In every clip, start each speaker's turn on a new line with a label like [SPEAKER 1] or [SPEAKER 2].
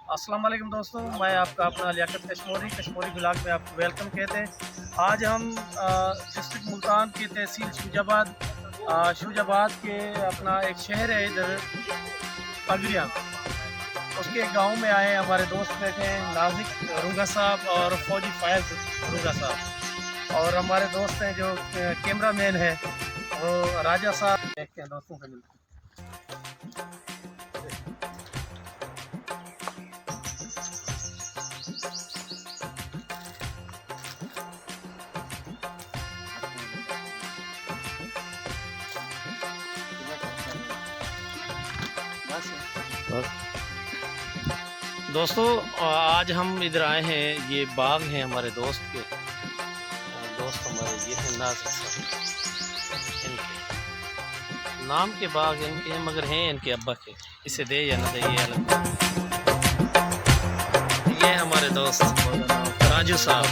[SPEAKER 1] अस्सलाम वालेकुम दोस्तों, मैं आपका अपना लियाकत कश्मीरी ब्लॉग में आपको वेलकम कहते हैं। आज हम डिस्ट्रिक्ट मुल्तान की तहसील शूजाबाद के अपना एक शहर है इधर पगड़ियाँ, उसके गांव में आए हैं। हमारे दोस्त बैठे हैं नाजिक रुंगा साहब और फौजी फायज रुंगा साहब, और हमारे दोस्त हैं जो कैमरा मैन है वो राजा साहब। देखते हैं दोस्तों से मिलते हैं। दोस्तों आज हम इधर आए हैं, ये बाग हैं हमारे दोस्त के। दोस्त हमारे ये हैं नाज़िक साहब, इनके नाम के बाग इनके हैं, मगर हैं इनके अब्बा के। इसे दे या ना दे ये अलग। ये हमारे दोस्त राजू साहब,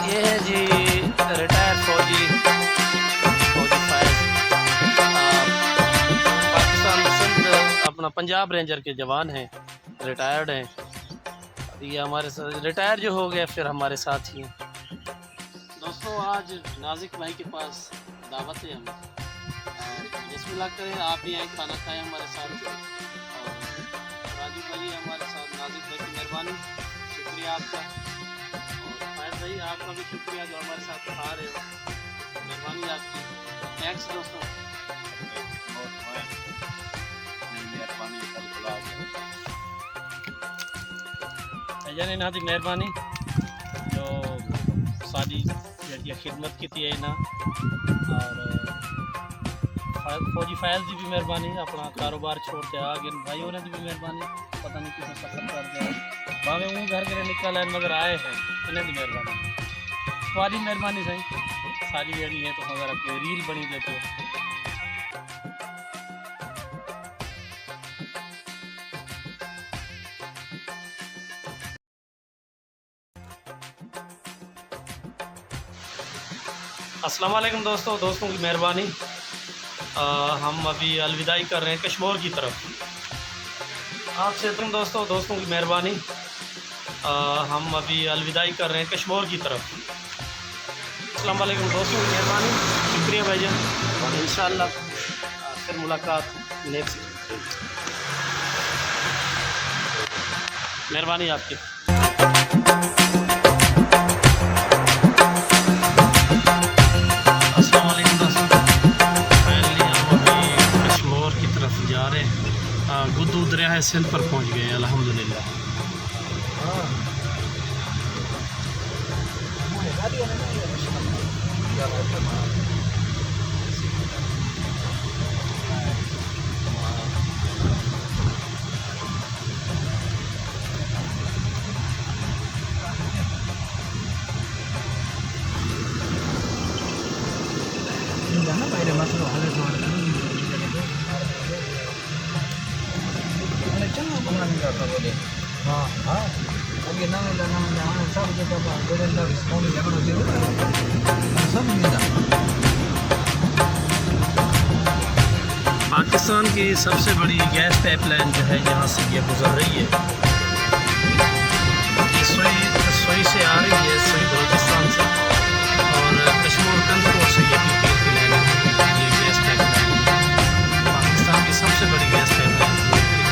[SPEAKER 1] ये है जी रिटायर फौजी फायज, पाकिस्तान सिंध अपना पंजाब रेंजर के जवान हैं, रिटायर्ड हैं। ये हमारे साथ रिटायर जो हो गए फिर हमारे साथ ही हैं। दोस्तों आज नाजिक भाई के पास दावत है हमें, बिस्मिल्लाह करें, आप भी आए खाना खाएं हमारे साथ। और राजू भाई हमारे साथ, नाजिक भाई की मेहरबानी, शुक्रिया आपका। और फायद भाई आपका भी शुक्रिया जो हमारे साथ खा रहे हो, मेहरबानी आपकी। थैंक्स दोस्तों। जाने नादी मेहरबानी जो सारी जड़ी खिदमत की थी ना, और फौजी फायज की भी मेहरबानी, अपना कारोबार छोड़ के आ गए भाइयों ने भी मेहरबानी। पता नहीं किसी सफर कर दिया भावे वो घर के निकल है मगर आए हैं, इन्हें भी मेहरबानी, सारी मेहरबानी सही सारी जड़ी है। तो अगर आपकी रील बनी देखो अस्सलाम वालेकुम दोस्तों की मेहरबानी। हम अभी अलविदाई कर रहे हैं कश्मीर की तरफ। आपसे तुम दोस्तों की मेहरबानी। हम अभी अलविदाई कर रहे हैं कश्मीर की तरफ। अस्सलाम वालेकुम दोस्तों की मेहरबानी, शुक्रिया भाईजान। इंशाअल्लाह फिर मुलाकात नेक्स्ट। मेहरबानी आपकी। जा रहे हैं गुद्दू दरिया है सिंध पर पहुंच गए हैं अल्हम्दुलिल्लाह। पाकिस्तान की सबसे बड़ी गैस पाइपलाइन जो है यहाँ से ये गुजर रही है, ये सोई से आ रही है, सोई बलूचिस्तान से, और कश्मीर कंदकोट से ये पीपीएल की लाइन है। ये गैस पाइपलाइन पाकिस्तान की सबसे बड़ी गैस पाइपलाइन से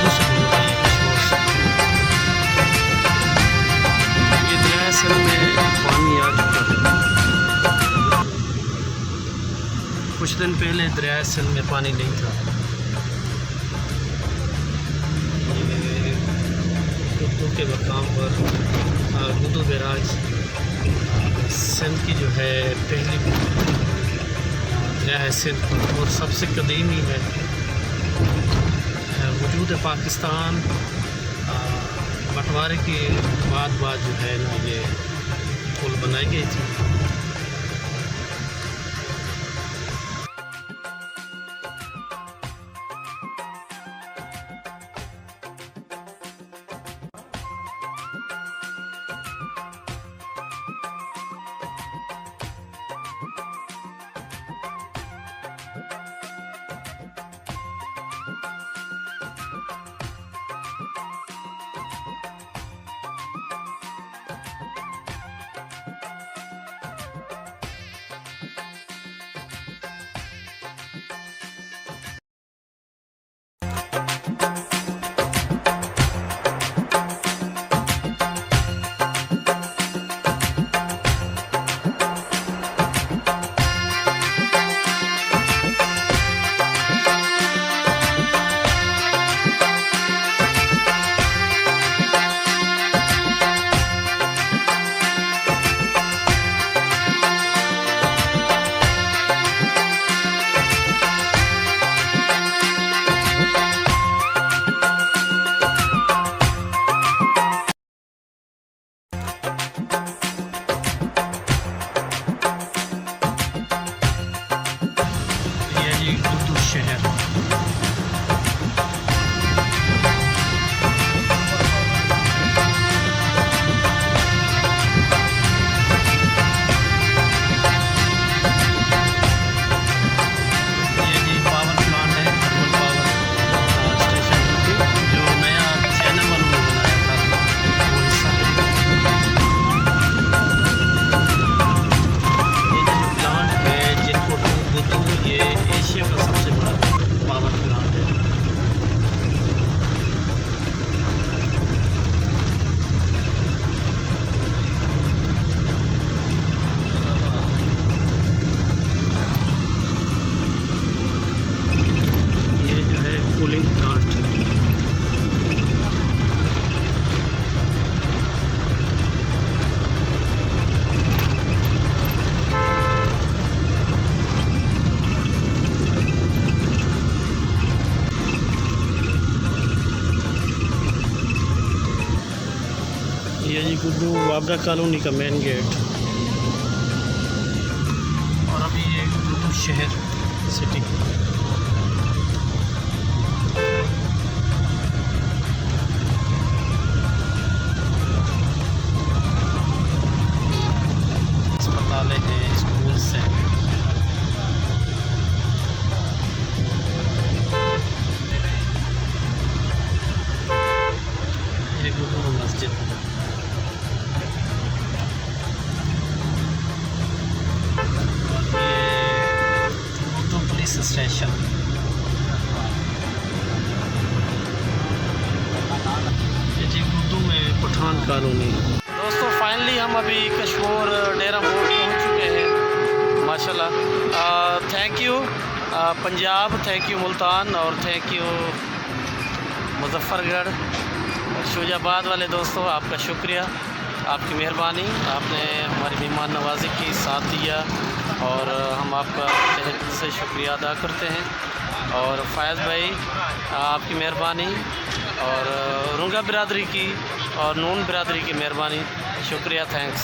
[SPEAKER 1] गुजर रही है कश्मीर से। ये दरिया सिंध में पानी आ चुका है। कुछ दिन पहले दरिया सिंध में पानी नहीं था। गुद्दू के मकाम पर गुद्दू बैराज सिंध की जो है पहली दरिया है सिंध, और सबसे कदीमी है। वजूद पाकिस्तान बंटवारे के बाद जो है ना ये पुल बनाई गई थी। आबरा कॉलोनी का मेन गेट। और अभी ये उर्दू शहर सिटी। अस्पताल हैं, स्कूल्स हैं। ये गुरु मस्जिद। Police station. जी उर्दू में पठान कॉलोनी। दोस्तों फाइनली हम अभी कश्मोर डेरा मोड़ पहुंच चुके हैं माशाल्लाह। Thank you Punjab, thank you Multan और थैंक यू मुजफ्फरगढ़ और शोजाबाद वाले दोस्तों, आपका शुक्रिया, आपकी मेहरबानी। आपने हमारी मेहमान नवाजी की साथ दिया और हम आपका तहे दिल से शुक्रिया अदा करते हैं। और फ़ायज़ भाई आपकी मेहरबानी और रुंगा बिरादरी की और नून बिरादरी की मेहरबानी, शुक्रिया, थैंक्स।